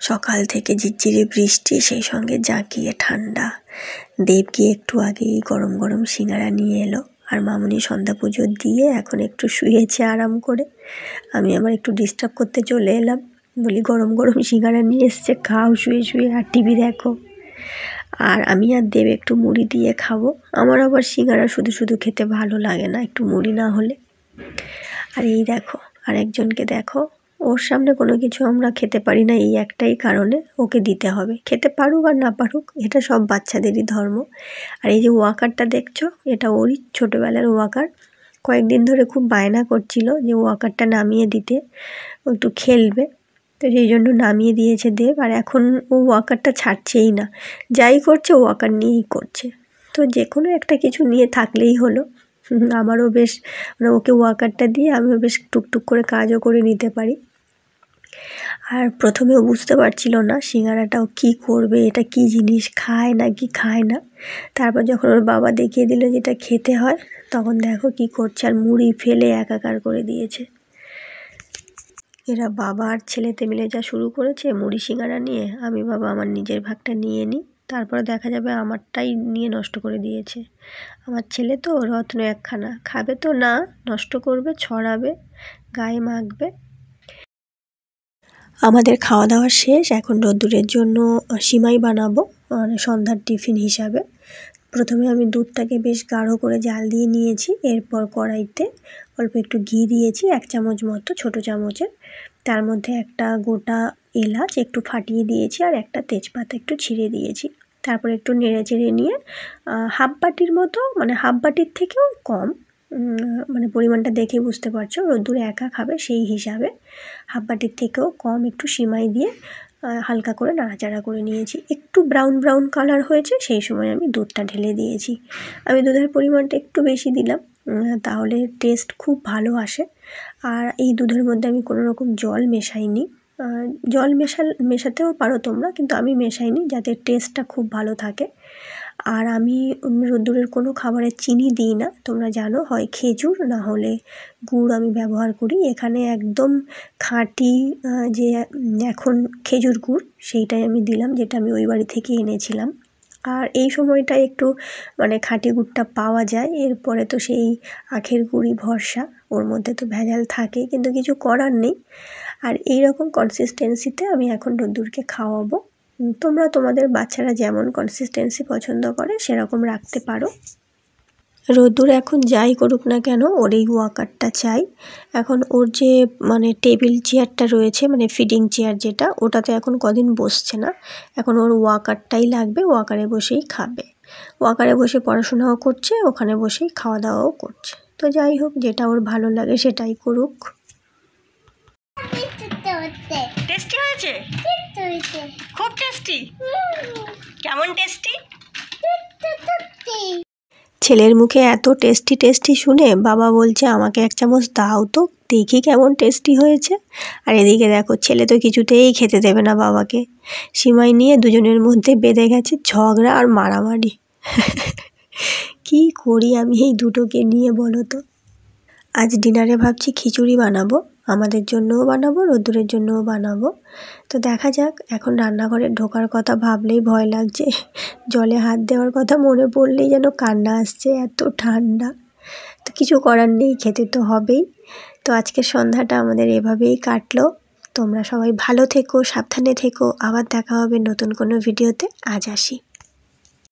সকাল থেকে ঝিরঝিরে বৃষ্টি, সেই সঙ্গে জাঁকিয়ে ঠান্ডা। দেব গিয়ে একটু আগেই গরম গরম সিঙ্গারা নিয়ে এলো, আর মামুনি সন্ধ্যা পুজো দিয়ে এখন একটু শুয়েছে আরাম করে। আমি আবার একটু ডিস্টার্ব করতে চলে এলাম, বলি গরম গরম সিঙ্গারা নিয়ে এসছে, খাও শুয়ে শুয়ে আর টিভি দেখো। আর আমি আর দেব একটু মুড়ি দিয়ে খাবো। আমার আবার সিঙ্গারা শুধু শুধু খেতে ভালো লাগে না, একটু মুড়ি না হলে। আর এই দেখো আরেকজনকে দেখো, ওর সামনে কোনো কিছু আমরা খেতে পারি না, এই একটাই কারণে ওকে দিতে হবে, খেতে পারুক আর না পারুক, এটা সব বাচ্চাদেরই ধর্ম। আর এই যে ওয়াকারটা দেখছো, এটা ওরই ছোটোবেলার ওয়াকার। কয়েকদিন ধরে খুব বায়না করছিল যে ওয়াকারটা নামিয়ে দিতে, ও একটু খেলবে, তো সেই জন্য নামিয়ে দিয়েছে দেব। আর এখন ও ওয়াকারটা ছাড়ছেই না, যাই করছে ওয়াকার নিয়েই করছে। তো যে কোনো একটা কিছু নিয়ে থাকলেই হলো। আমারও বেশ মানে ওকে ওয়াকারটা দিয়ে আমিও বেশ টুকটুক করে কাজও করে নিতে পারি। আর প্রথমেও বুঝতে পারছিল না সিঙ্গারাটাও কি করবে, এটা কি জিনিস, খায় না কি খায় না। তারপর যখন ওর বাবা দেখিয়ে দিল যেটা খেতে হয়, তখন দেখো কি করছে, আর মুড়ি ফেলে একাকার করে দিয়েছে। এরা বাবা আর ছেলেতে মিলে যা শুরু করেছে মুড়ি সিঙ্গারা নিয়ে, আমি বাবা আমার নিজের ভাগটা নিয়ে নিই, তারপরে দেখা যাবে আমারটাই নিয়ে নষ্ট করে দিয়েছে। আমার ছেলে তো রত্ন একখানা, খাবে তো না, নষ্ট করবে, ছড়াবে, গায়ে মাখবে। আমাদের খাওয়া দাওয়া শেষ, এখন রোদ্দুরের জন্য সিমাই বানাবো মানে সন্ধ্যার টিফিন হিসাবে। প্রথমে আমি দুধটাকে বেশ গাঢ় করে জাল দিয়ে নিয়েছি, এরপর কড়াইতে অল্প একটু ঘি দিয়েছি, 1 চামচ মতো, ছোটো চামচের। তার মধ্যে একটা গোটা এলাচ একটু ফাটিয়ে দিয়েছি, আর একটা তেজপাতা একটু ছিঁড়ে দিয়েছি। তারপর একটু নেড়ে চেড়ে নিয়ে হাফ বাটির মতো, মানে হাফ বাটির থেকেও কম, মানে পরিমাণটা দেখে বুঝতে পারছো, রোদ্দুরে একা খাবে সেই হিসাবে হাফ বাটির থেকেও কম একটু সিমাই দিয়ে হালকা করে নাড়াচাড়া করে নিয়েছি। একটু ব্রাউন ব্রাউন কালার হয়েছে, সেই সময় আমি দুধটা ঢেলে দিয়েছি। আমি দুধের পরিমাণটা একটু বেশি দিলাম, তাহলে টেস্ট খুব ভালো আসে। আর এই দুধের মধ্যে আমি কোনো রকম জল মেশাইনি, জল মেশাতেও পারো তোমরা, কিন্তু আমি মেশাইনি যাতে টেস্টটা খুব ভালো থাকে। আর আমি রোদ্দুরের কোনো খাবারে চিনি দিই না, তোমরা জানো, হয় খেজুর না হলে গুড় আমি ব্যবহার করি। এখানে একদম খাঁটি যে এখন খেজুর গুড়, সেইটাই আমি দিলাম, যেটা আমি ওই বাড়ি থেকে এনেছিলাম। আর এই সময়টায় একটু মানে খাঁটি গুড়টা পাওয়া যায়, এরপরে তো সেই আখের গুড়ই ভরসা, ওর মধ্যে তো ভেজাল থাকে, কিন্তু কিছু করার নেই। আর এই রকম কনসিস্টেন্সিতে আমি এখন রোদ্দুরকে খাওয়াবো। তোমরা তোমাদের বাচ্চারা যেমন কনসিস্টেন্সি পছন্দ করে সেরকম রাখতে পারো। রোদ্দুর এখন যাই করুক না কেন, ওর এই ওয়াকারটা চাই। এখন ওর যে মানে টেবিল চেয়ারটা রয়েছে, মানে ফিডিং চেয়ার যেটা, ওটাতে এখন কদিন বসছে না, এখন ওর ওয়াকারটাই লাগবে, ওয়াকারে বসেই খাবে। ওয়াকারে বসে পড়াশোনাও করছে, ওখানে বসেই খাওয়া দাওয়াও করছে। তো যাই হোক, যেটা ওর ভালো লাগে সেটাই করুক। টেস্টি হয়েছে, খুব টেস্টি। কেমন টেস্টি? ছেলের মুখে এত টেস্টি টেস্টি শুনে বাবা বলছে আমাকে 1 চামচ দাও তো, দেখি কেমন টেস্টি হয়েছে। আর এদিকে দেখো, ছেলে তো কিছুতেই খেতে দেবে না বাবাকে, সিমাই নিয়ে দুজনের মধ্যে বেঁধে গেছে ঝগড়া আর মারামারি। কি করি আমি এই দুটোকে নিয়ে বলো তো। আজ ডিনারে ভাবছি খিচুড়ি বানাবো, আমাদের জন্যও বানাবো, রোদ্দুরের জন্যও বানাবো। তো দেখা যাক, এখন রান্নাঘরে ঢোকার কথা ভাবলেই ভয় লাগছে, জলে হাত দেওয়ার কথা মনে পড়লেই যেন কান্না আসছে, এত ঠান্ডা। তো কিছু করার নেই, খেতে তো হবেই। তো আজকের সন্ধ্যাটা আমাদের এভাবেই কাটলো। তোমরা সবাই ভালো থেকো, সাবধানে থেকো, আবার দেখা হবে নতুন কোনো ভিডিওতে। আজ আসি।